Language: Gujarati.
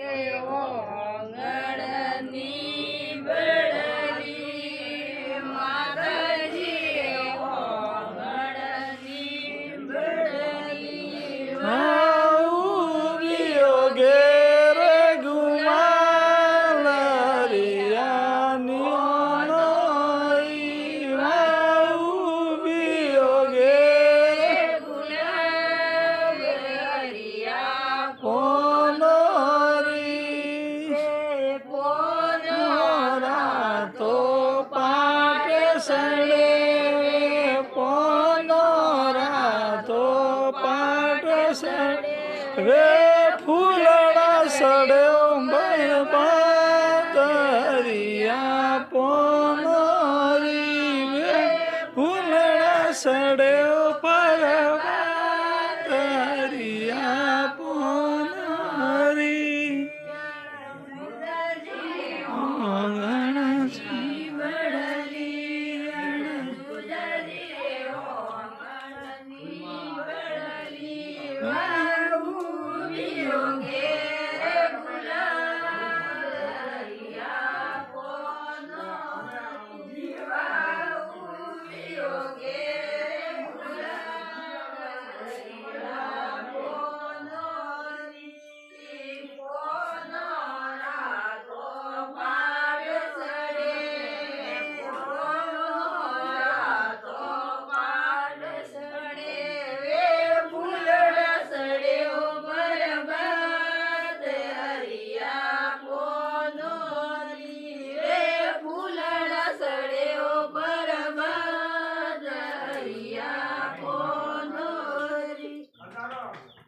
એવો ગળની બળલી માતાજી એવો ગળની બળલી ઉગીયો ઘેર ગુમાલરિયાની ઓનોઈ ઉગીયો ઘેર ગુલાબરિયા કોનોરી પોનોરા તો પાટે સડે પોનોરા તો પાટે સડે